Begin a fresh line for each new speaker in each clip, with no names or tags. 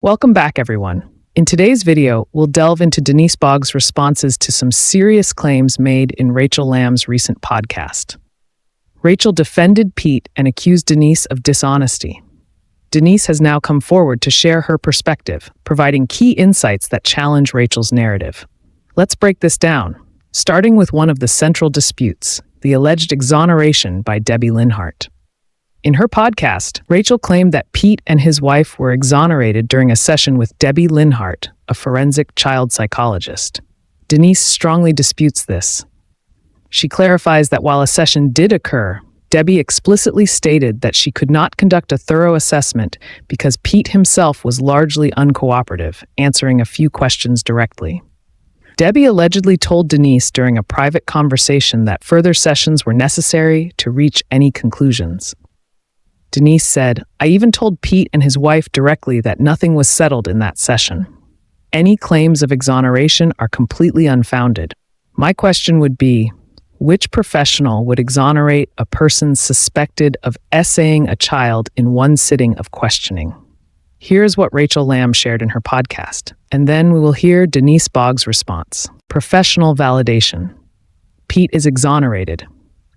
Welcome back, everyone. In today's video, we'll delve into Denise Boggs' responses to some serious claims made in Rachel Lamb's recent podcast. Rachel defended Pete and accused Denise of dishonesty. Denise has now come forward to share her perspective, providing key insights that challenge Rachel's narrative. Let's break this down, starting with one of the central disputes, the alleged exoneration by Debbie Linhart. In her podcast, Rachel claimed that Pete and his wife were exonerated during a session with Debbie Linhart, a forensic child psychologist. Denise strongly disputes this. She clarifies that while a session did occur, Debbie explicitly stated that she could not conduct a thorough assessment because Pete himself was largely uncooperative, answering a few questions directly. Debbie allegedly told Denise during a private conversation that further sessions were necessary to reach any conclusions. Denise said, "I even told Pete and his wife directly that nothing was settled in that session. Any claims of exoneration are completely unfounded. My question would be, which professional would exonerate a person suspected of essaying a child in one sitting of questioning?" Here's what Rachel Lamb shared in her podcast, and then we will hear Denise Boggs' response. Professional validation. Pete is exonerated.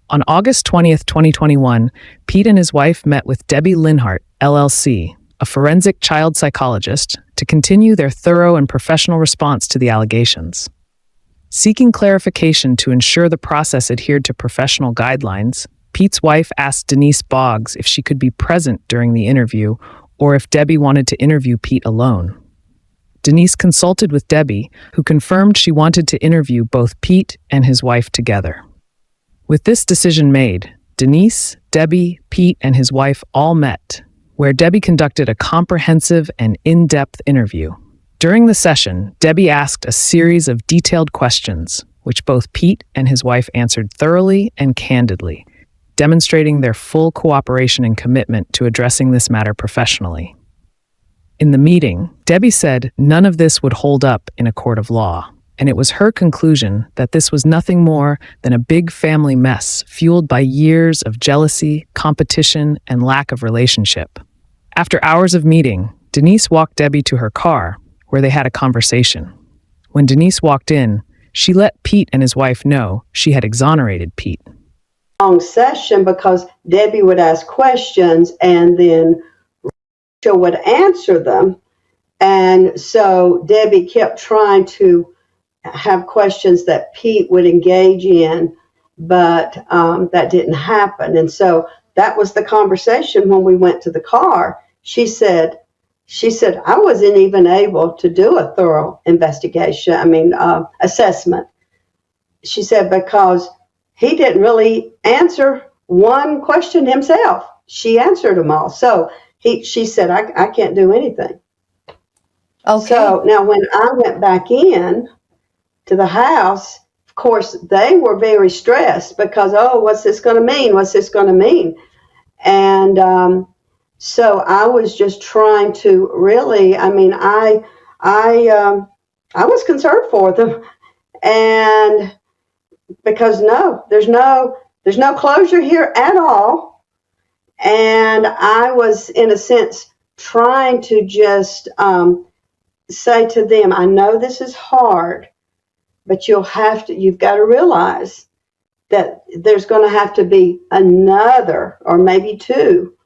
On August 20th, 2021, Pete and his wife met with Debbie Linhart, LLC, a forensic child psychologist, to continue their thorough and professional response to the allegations. Seeking clarification to ensure the process adhered to professional guidelines, Pete's wife asked Denise Boggs if she could be present during the interview or if Debbie wanted to interview Pete alone. Denise consulted with Debbie, who confirmed she wanted to interview both Pete and his wife together. With this decision made, Denise, Debbie, Pete, and his wife all met, where Debbie conducted a comprehensive and in-depth interview. During the session, Debbie asked a series of detailed questions, which both Pete and his wife answered thoroughly and candidly, demonstrating their full cooperation and commitment to addressing this matter professionally. In the meeting, Debbie said none of this would hold up in a court of law, and it was her conclusion that this was nothing more than a big family mess fueled by years of jealousy, competition, and lack of relationship. After hours of meeting, Denise walked Debbie to her car, where they had a conversation. When Denise walked in, she let Pete and his wife know she had exonerated Pete.
Long session because Debbie would ask questions and then Rachel would answer them. And so Debbie kept trying to have questions that Pete would engage in, but that didn't happen. And so that was the conversation when we went to the car. She said, I wasn't even able to do a thorough assessment. She said, because he didn't really answer one question himself. She answered them all. So she said, I can't do anything.
Okay.
So now when I went back in to the house, of course, they were very stressed because, what's this going to mean? What's this going to mean? And so I was just trying to really, I was concerned for them, and because there's no closure here at all, and I was in a sense trying to just say to them, I know this is hard, but you've got to realize that there's going to have to be another or maybe two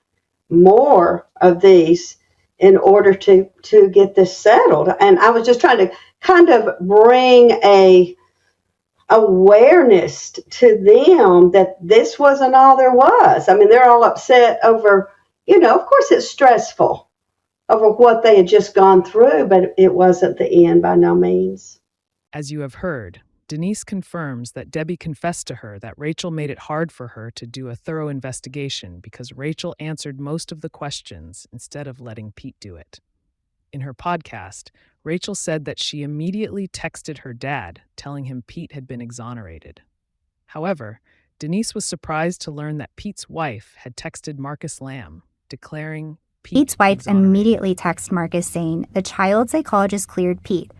more of these in order to get this settled. And I was just trying to kind of bring a awareness to them that this wasn't all there was. They're all upset over, of course it's stressful over what they had just gone through, but it wasn't the end by no means.
As you have heard, Denise confirms that Debbie confessed to her that Rachel made it hard for her to do a thorough investigation because Rachel answered most of the questions instead of letting Pete do it. In her podcast, Rachel said that she immediately texted her dad, telling him Pete had been exonerated. However, Denise was surprised to learn that Pete's wife had texted Marcus Lamb, declaring
Pete's wife immediately texted Marcus saying, "The child psychologist cleared Pete,"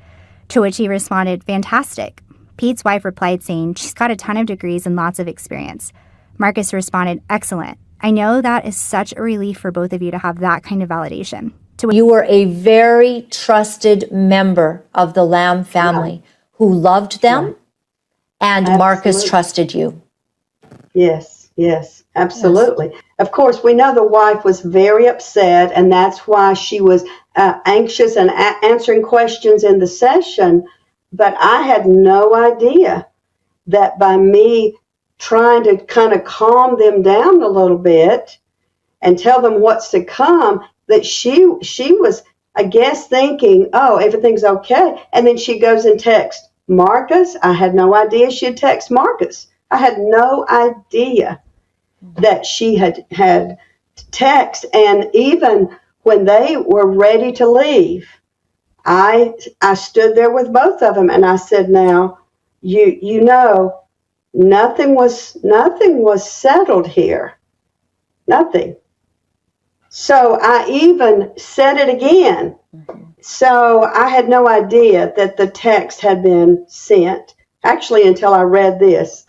to which he responded, "Fantastic." Pete's wife replied saying, "She's got a ton of degrees and lots of experience." Marcus responded, "Excellent. I know that is such a relief for both of you to have that kind of validation."
You were a very trusted member of the Lamb family who loved them, and Marcus trusted you.
Yes, absolutely. Yes. Of course, we know the wife was very upset, and that's why she was anxious and answering questions in the session. But I had no idea that by me trying to kind of calm them down a little bit and tell them what's to come, that she was, I guess, thinking, oh, everything's okay. And then she goes and texts Marcus. I had no idea she'd text Marcus. I had no idea that she had text. And even when they were ready to leave, I stood there with both of them and I said, now, you know, nothing was settled here. Nothing. So I even said it again. So I had no idea that the text had been sent, actually, until I read this.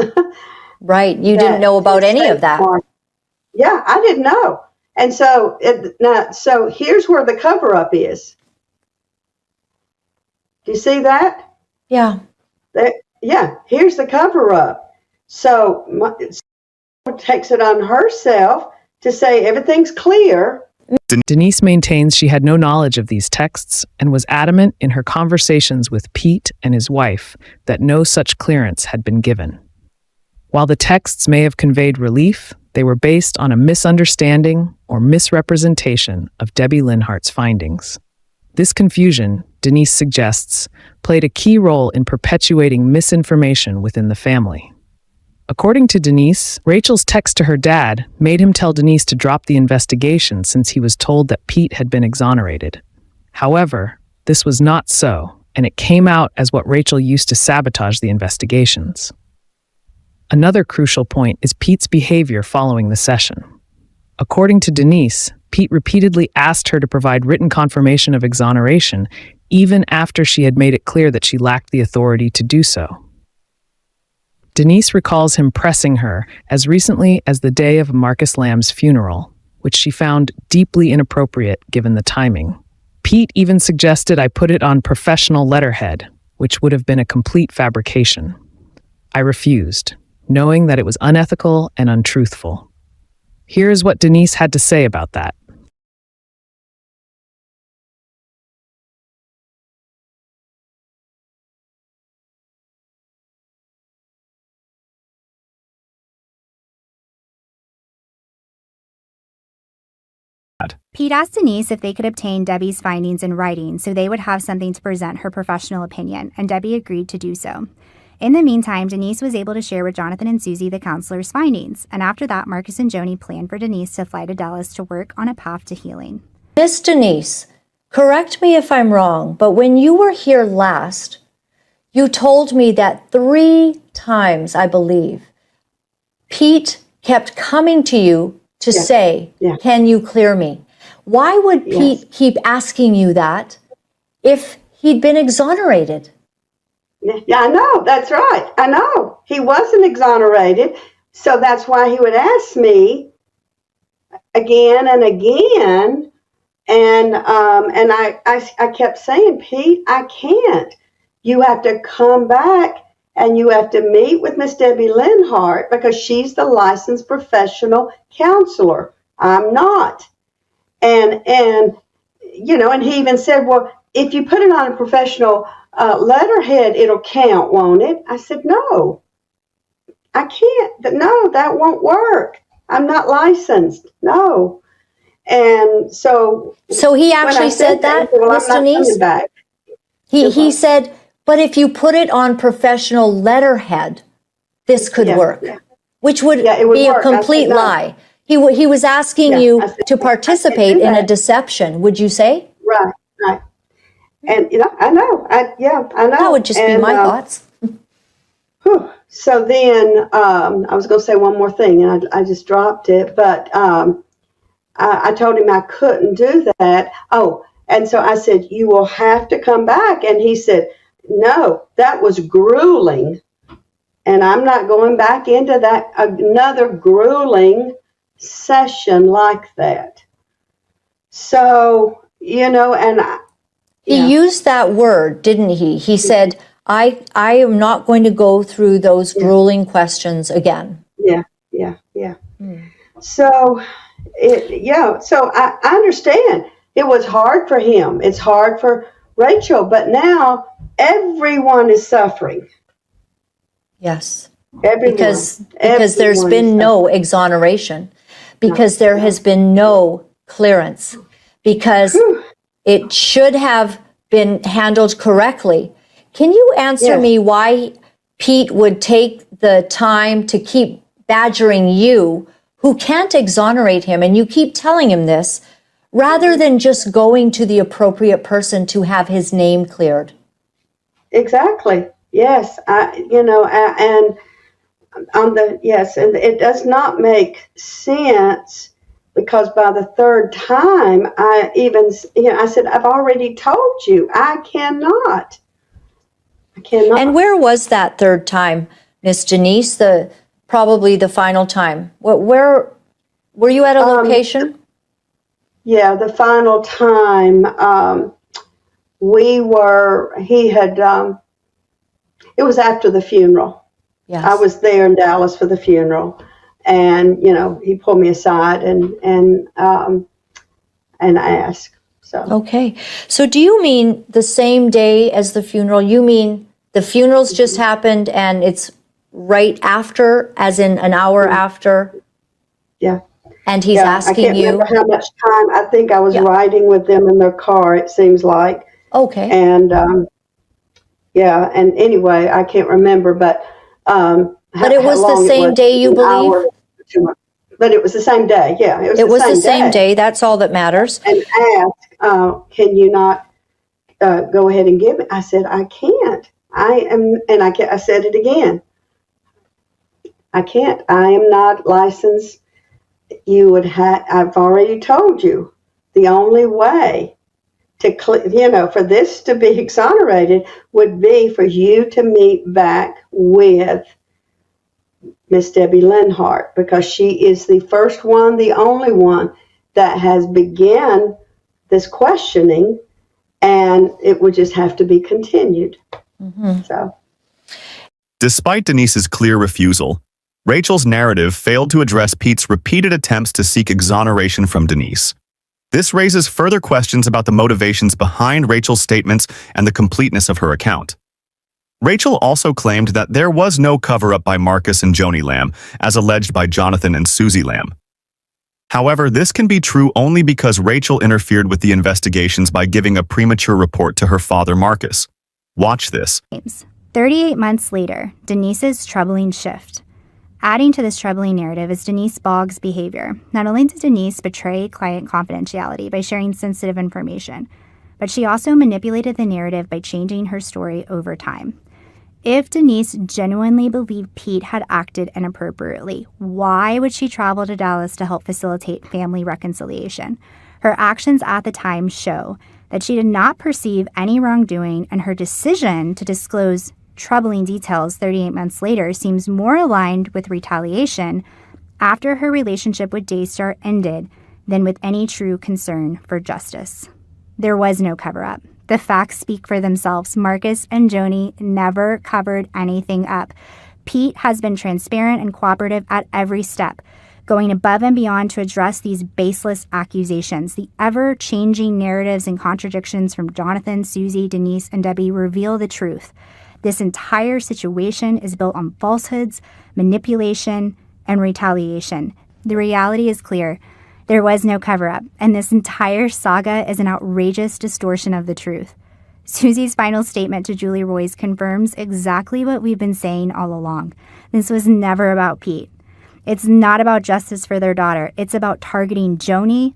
Right. You didn't know about any of that.
Yeah, I didn't know. And so, so here's where the cover-up is. Do you see that?
Yeah.
Here's the cover-up. So takes it on herself to say everything's clear.
Denise maintains she had no knowledge of these texts and was adamant in her conversations with Pete and his wife that no such clearance had been given. While the texts may have conveyed relief, they were based on a misunderstanding or misrepresentation of Debbie Linhart's findings. This confusion, Denise suggests, played a key role in perpetuating misinformation within the family. According to Denise, Rachel's text to her dad made him tell Denise to drop the investigation since he was told that Pete had been exonerated. However, this was not so, and it came out as what Rachel used to sabotage the investigations. Another crucial point is Pete's behavior following the session. According to Denise, Pete repeatedly asked her to provide written confirmation of exoneration, even after she had made it clear that she lacked the authority to do so. Denise recalls him pressing her as recently as the day of Marcus Lamb's funeral, which she found deeply inappropriate given the timing. Pete even suggested I put it on professional letterhead, which would have been a complete fabrication. I refused, knowing that it was unethical and untruthful. Here's what Denise had to say about that.
Pete asked Denise if they could obtain Debbie's findings in writing so they would have something to present her professional opinion, and Debbie agreed to do so. In the meantime, Denise was able to share with Jonathan and Susie the counselor's findings, and after that, Marcus and Joni planned for Denise to fly to Dallas to work on a path to healing.
Miss Denise, correct me if I'm wrong, but when you were here last, you told me that 3 times, I believe, Pete kept coming to you to say, can you clear me? Why would Pete keep asking you that if he'd been exonerated?
Yeah, I know. That's right. I know. He wasn't exonerated. So that's why he would ask me again and again. And I kept saying, Pete, I can't. You have to come back and you have to meet with Miss Debbie Linhart because she's the licensed professional counselor. I'm not. And you know, and he even said, well, if you put it on a professional letterhead, it'll count, won't it? I said, no, I can't. No, that won't work. I'm not licensed. No. And so
he actually said that, Miss Denise? He said, but if you put it on professional letterhead, this could work, which would be a complete lie. He was asking you to participate in a deception, would you say?
Right. And, you know, I know. I know.
That would just be my thoughts.
So then I was going to say one more thing, and I just dropped it. But I told him I couldn't do that. Oh, and so I said, you will have to come back. And he said, no, that was grueling. And I'm not going back into that another grueling session like that. So and
He used that word, didn't he? He said, I am not going to go through those grueling questions again.
yeah. So, so I understand. It was hard for him. It's hard for Rachel, but now everyone is suffering.
Yes.
Everyone.
Because there's been no exoneration, because there has been no clearance, because it should have been handled correctly. Can you answer me why Pete would take the time to keep badgering you, who can't exonerate him, and you keep telling him this, rather than just going to the appropriate person to have his name cleared?
Exactly. Yes. And and it does not make sense, because by the third time, I said, I've already told you, I cannot.
And where was that third time, Miss Denise? Probably the final time. Where were you at a location?
Yeah, the final time it was after the funeral.
Yes.
I was there in Dallas for the funeral, and he pulled me aside and asked. So
okay. So do you mean the same day as the funeral? You mean the funeral's just happened and it's right after, as in an hour after?
Yeah.
And he's asking you?
I can't remember how much time. I think I was riding with them in their car, it seems like.
Okay.
And and anyway, I can't remember, but
it was the same day, you believe?
But it was the same day. Yeah,
it was the same day. That's all that matters.
And asked, can you not go ahead and give it? I said, I can't. I said it again. I can't. I am not licensed. I've already told you, the only way for this to be exonerated would be for you to meet back with Miss Debbie Linhart, because she is the first one, the only one that has begun this questioning, and it would just have to be continued.
Mm-hmm.
So,
despite Denise's clear refusal, Rachel's narrative failed to address Pete's repeated attempts to seek exoneration from Denise. This raises further questions about the motivations behind Rachel's statements and the completeness of her account. Rachel also claimed that there was no cover-up by Marcus and Joni Lamb, as alleged by Jonathan and Susie Lamb. However, this can be true only because Rachel interfered with the investigations by giving a premature report to her father, Marcus. Watch this.
38 months later, Denise's troubling shift. Adding to this troubling narrative is Denise Boggs' behavior. Not only did Denise betray client confidentiality by sharing sensitive information, but she also manipulated the narrative by changing her story over time. If Denise genuinely believed Pete had acted inappropriately, why would she travel to Dallas to help facilitate family reconciliation? Her actions at the time show that she did not perceive any wrongdoing, and her decision to disclose troubling details 38 months later seems more aligned with retaliation after her relationship with Daystar ended than with any true concern for justice. There was no cover-up. The facts speak for themselves. Marcus and Joni never covered anything up. Pete has been transparent and cooperative at every step, going above and beyond to address these baseless accusations. The ever-changing narratives and contradictions from Jonathan, Susie, Denise, and Debbie reveal the truth. This entire situation is built on falsehoods, manipulation, and retaliation. The reality is clear. There was no cover-up, and this entire saga is an outrageous distortion of the truth. Susie's final statement to Julie Royce confirms exactly what we've been saying all along. This was never about Pete. It's not about justice for their daughter. It's about targeting Joni,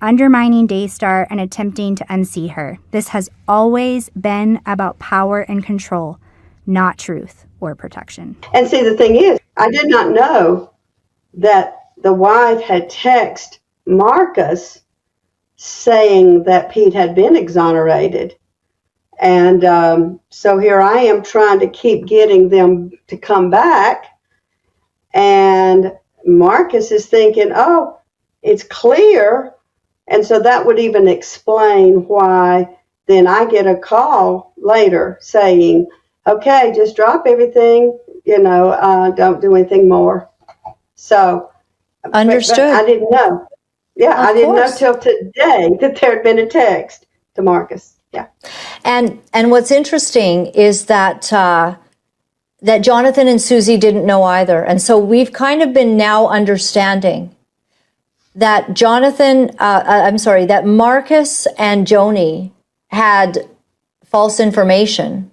undermining Daystar, and attempting to unseat her. This has always been about power and control, not truth or protection.
And see, the thing is, I did not know that the wife had texted Marcus saying that Pete had been exonerated. And so here I am trying to keep getting them to come back. And Marcus is thinking, oh, it's clear And so that would even explain why then I get a call later saying, okay, just drop everything, don't do anything more. So,
Understood.
but I didn't know. Yeah,
Of
I didn't know
course.
till today that there had been a text to Marcus. Yeah.
And what's interesting is that that Jonathan and Susie didn't know either. And so we've kind of been now understanding that that Marcus and Joni had false information.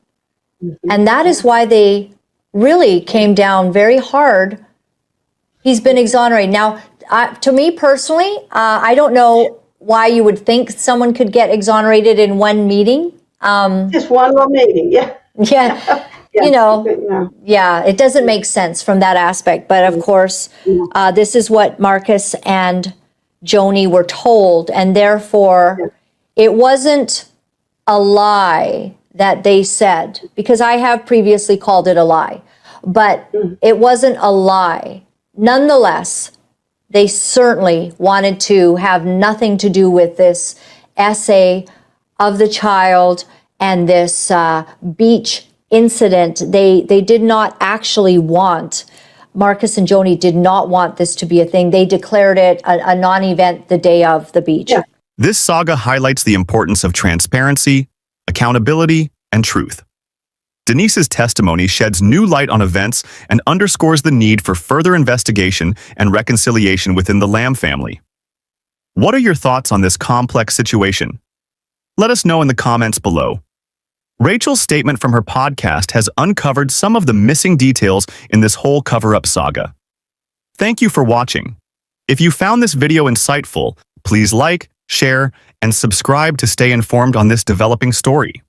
And that is why they really came down very hard. He's been exonerated. Now, to me personally, I don't know why you would think someone could get exonerated in one meeting.
Just one little meeting. Yeah.
Yeah.
Yeah.
Yeah, it doesn't make sense from that aspect. But of course, this is what Marcus and Joni were told. And therefore, it wasn't a lie that they said, because I have previously called it a lie, but it wasn't a lie. Nonetheless, they certainly wanted to have nothing to do with this essay of the child and this beach incident. They did not actually want, Marcus and Joni did not want this to be a thing. They declared it a non-event the day of the beach.
Yeah.
This saga highlights the importance of transparency, accountability, and truth. Denise's testimony sheds new light on events and underscores the need for further investigation and reconciliation within the Lamb family. What are your thoughts on this complex situation? Let us know in the comments below. Rachel's statement from her podcast has uncovered some of the missing details in this whole cover-up saga. Thank you for watching. If you found this video insightful, please like, share, and subscribe to stay informed on this developing story.